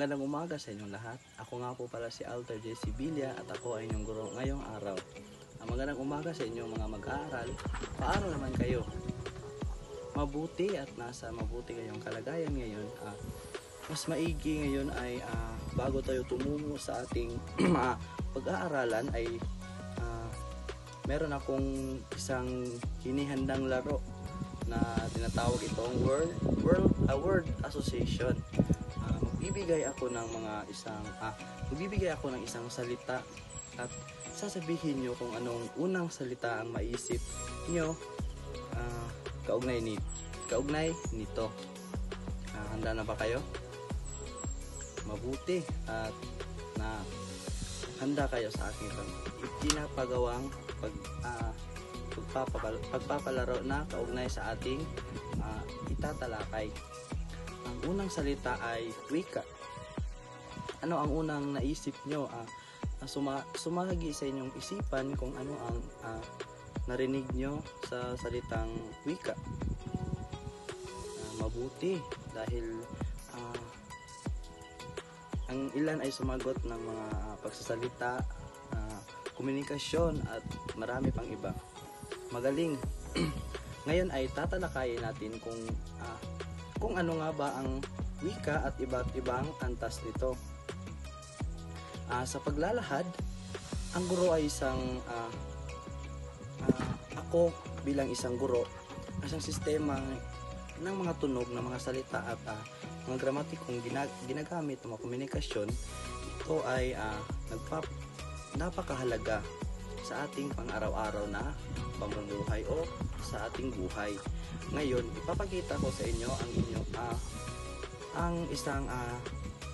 Magandang umaga sa inyong lahat. Ako nga po pala si Alter J. Sibilia at ako ay inyong guro ngayong araw. Magandang umaga sa inyong mga mag-aaral. Paaral naman kayo. Mabuti at nasa mabuti kayong kalagayan ngayon. Mas maigi ngayon ay bago tayo tumungo sa ating pag-aaralan ay meron akong isang hinihandang laro na tinatawag itong Word Association. Magbibigay ako ng isang salita at sasabihin nyo kung anong unang salita ang maisip nyo kaugnay nito. Handa na ba kayo? Mabuti at handa kayo sa aking ipinapagawang pagpapalaro na kaugnay sa ating itatalakay. Ang unang salita ay wika. Ano ang unang naisip nyo? Sumagi sa inyong isipan kung ano ang narinig nyo sa salitang wika. Mabuti dahil ang ilan ay sumagot ng mga pagsasalita, komunikasyon at marami pang iba. Magaling. Ngayon ay tatalakayin natin kung ano nga ba ang wika at iba't ibang antas nito. Sa paglalahad, ang guro ay ako bilang isang guro, isang sistema ng mga tunog ng mga salita at mga gramatikong ginagamit ng mga komunikasyon. Ito ay napakahalaga sa ating pang-araw-araw na pamumuhay o sa ating buhay. Ngayon, ipapakita ko sa inyo ang isang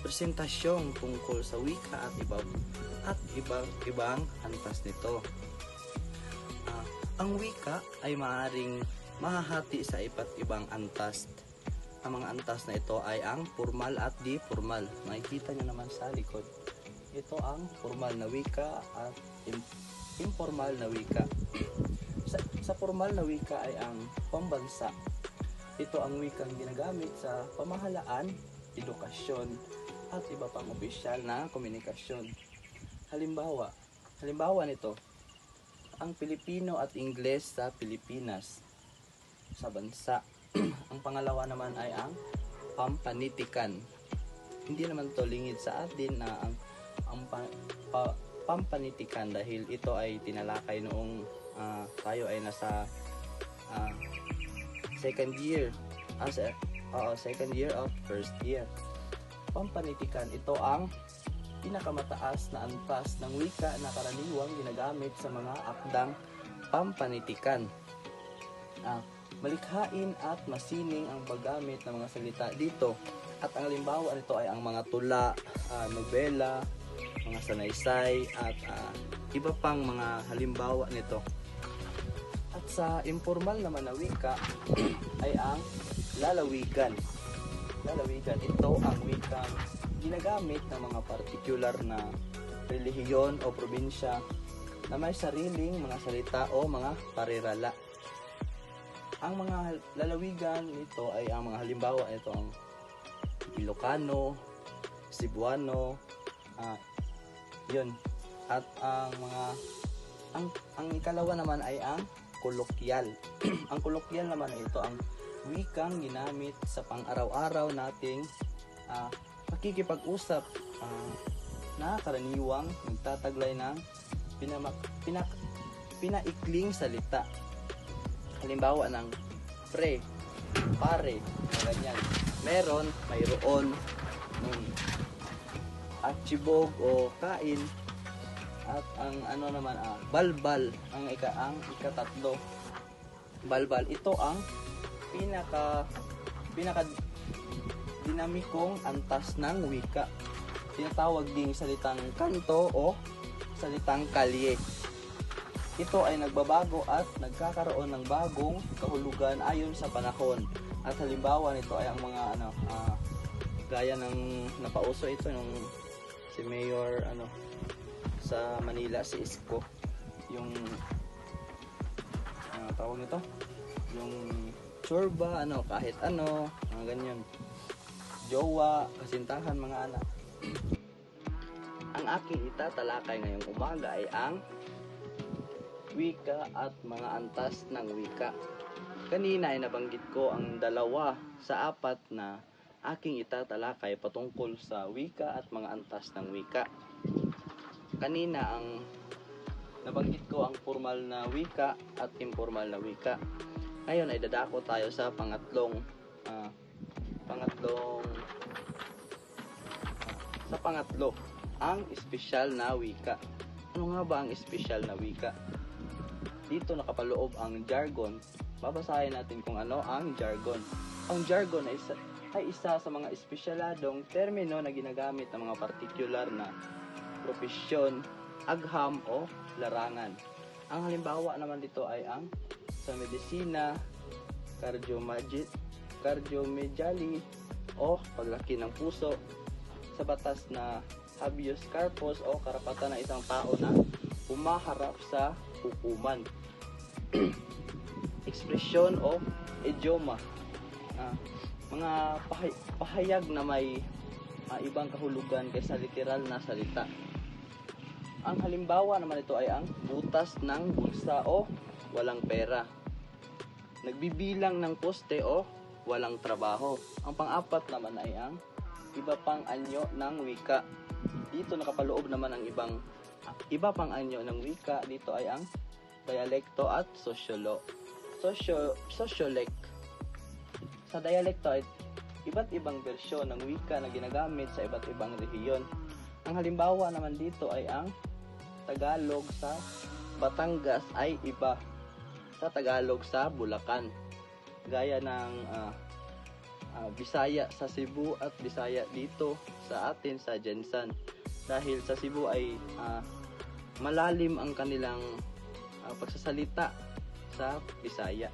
presentasyon tungkol sa wika at ibang antas nito. Ang wika ay maaaring mahahati sa iba't ibang antas. Ang mga antas na ito ay ang formal at di formal. Makikita nyo naman sa likod. Ito ang formal na wika at informal na wika. Sa formal na wika ay ang pambansa. Ito ang wikang ginagamit sa pamahalaan, edukasyon, at iba pang opisyal na komunikasyon. Halimbawa nito, ang Pilipino at Ingles sa Pilipinas, sa bansa. Ang pangalawa naman ay ang pampanitikan. Hindi naman to lingid sa atin na ang pampanitikan dahil ito ay tinalakay noong tayo ay nasa second year of first year. Pampanitikan, ito ang pinakamataas na antas ng wika na karaniwang ginagamit sa mga akdang pampanitikan. Malikhain at masining ang paggamit ng mga salita dito. At ang halimbawa nito ay ang mga tula, nobela, mga sanaysay at iba pang mga halimbawa nito. At sa informal naman na wika ay ang lalawigan. Ito ang wikang ginagamit ng mga partikular na relihiyon o probinsya na may sariling mga salita o mga parirala. Ang mga lalawigan nito ay ang mga halimbawa nito ang Ilocano, Cebuano, yun. At ang ikalawa naman ay ang kolokyal. Ang kolokyal naman ay ito ang wikang ginamit sa pang-araw-araw nating pakikipag-usap na karaniwang magtataglay ng pinaikling salita. Halimbawa ng pre, pare, ganyan. Meron, mayroon, atsibog o kain. At ang balbal, ang ikatatlo. Balbal, ito ang pinaka dinamikong antas ng wika. Tinatawag ding salitang kanto o salitang kalye. Ito ay nagbabago at nagkakaroon ng bagong kahulugan ayon sa panahon. At halimbawa nito ay ang mga gaya ng napauso ito nung si Mayor sa Manila, si Isko, yung tawag nito, yung chorba, kahit mga ganyan. jowa, kasintahan, mga anak. Ang aking itatalakay ngayong umaga ay ang wika at mga antas ng wika. Kanina ay nabanggit ko ang 2 sa 4 na aking itatalakay patungkol sa wika at mga antas ng wika. Kanina ang nabanggit ko ang formal na wika at informal na wika. Ngayon ay dadako tayo sa pangatlo, ang espesyal na wika. Ano nga ba ang espesyal na wika? Dito nakapaloob ang jargon. Babasahin natin kung ano ang jargon. Ang jargon ay isa sa mga espesyaladong termino na ginagamit ng mga partikular na propesyon, agham o larangan. Ang halimbawa naman dito ay ang sa medisina, cardiomegaly o paglaki ng puso, sa batas na habeas corpus o karapatan ng isang tao na humaharap sa hukuman. Ekspresyon o idioma, mga pahayag na may ibang kahulugan kaysa literal na salita. Ang halimbawa naman ito ay ang butas ng bulsa o walang pera, nagbibilang ng poste o walang trabaho. Ang pang-4 naman ay ang iba pang anyo ng wika. Dito nakapaloob naman ang iba pang anyo ng wika. Dito ay ang dialekto at sociolek. Sa dialekto ay iba't ibang bersyon ng wika na ginagamit sa iba't ibang rehiyon. Ang halimbawa naman dito ay ang Tagalog sa Batangas ay iba sa Tagalog sa Bulacan, gaya ng Bisaya sa Cebu at Bisaya dito sa atin sa Jensan, dahil sa Cebu ay malalim ang kanilang pagsasalita sa Bisaya.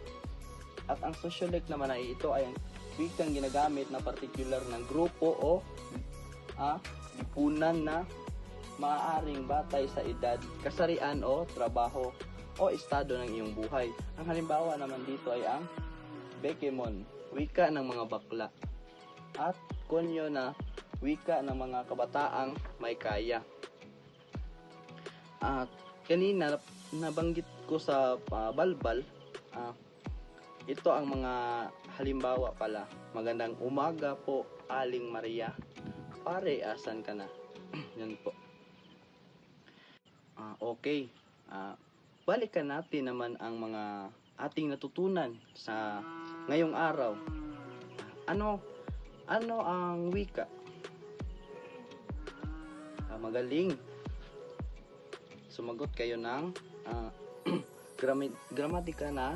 At ang sociolek naman ay ito ay wikang ginagamit na partikular ng grupo o lipunan na maaaring batay sa edad, kasarian o trabaho o estado ng iyong buhay. Ang halimbawa naman dito ay ang Bekemon, wika ng mga bakla, at Konyo na wika ng mga kabataang may kaya. At kanina nabanggit ko sa balbal, ito ang mga halimbawa pala. Magandang umaga po, Aling Maria. Pare, asan ka na? Yan po. Okay. Balikan natin naman ang mga ating natutunan sa ngayong araw. Ano ang wika? Magaling. Sumagot kayo ng gramatika na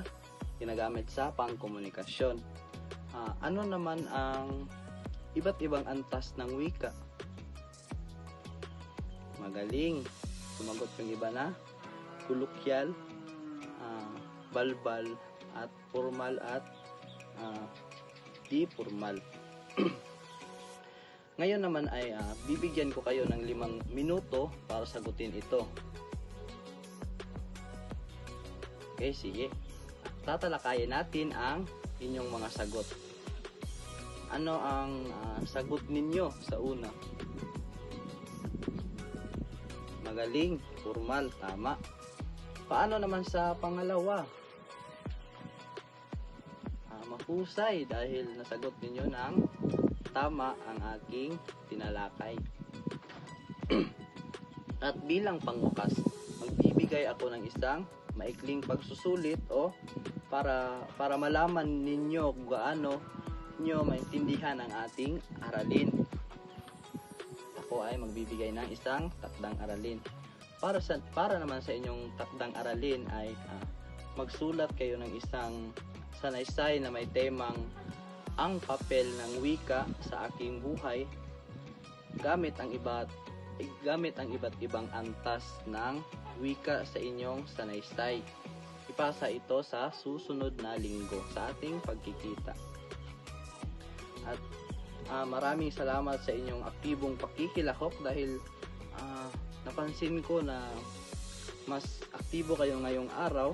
ginagamit sa pangkomunikasyon. Ano naman ang iba't ibang antas ng wika? Magaling. Sumagot yung iba na kolokyal, balbal, at formal at di formal. Ngayon naman ay bibigyan ko kayo ng 5 minuto para sagutin ito. Okay, sige. Tatalakayin natin ang inyong mga sagot. Ano ang sagot ninyo sa una? Magaling, formal, tama. Paano naman sa pangalawa? Mahusay dahil nasagot ninyo ng tama ang aking tinalakay. At bilang pangwakas, magbibigay ako ng isang maikling pagsusulit o para malaman ninyo kung gaano nyo maintindihan ang ating aralin. Ako ay magbibigay ng isang takdang aralin. Para naman sa inyong takdang aralin ay magsulat kayo ng isang sanaysay na may temang ang papel ng wika sa aking buhay gamit ang iba't ibang antas ng wika sa inyong sanaysay. Ipasa ito sa susunod na linggo sa ating pagkikita. At maraming salamat sa inyong aktibong pakikilahok dahil napansin ko na mas aktibo kayo ngayong araw,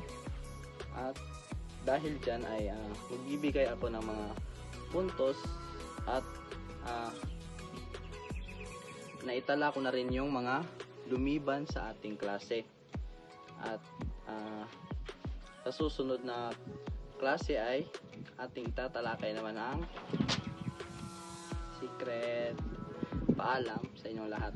at dahil dyan ay magbibigay ako ng mga puntos at naitala ko na rin yung mga lumiban sa ating klase. At sa susunod na klase ay ating tatalakay naman ang secret. Paalam sa inyong lahat.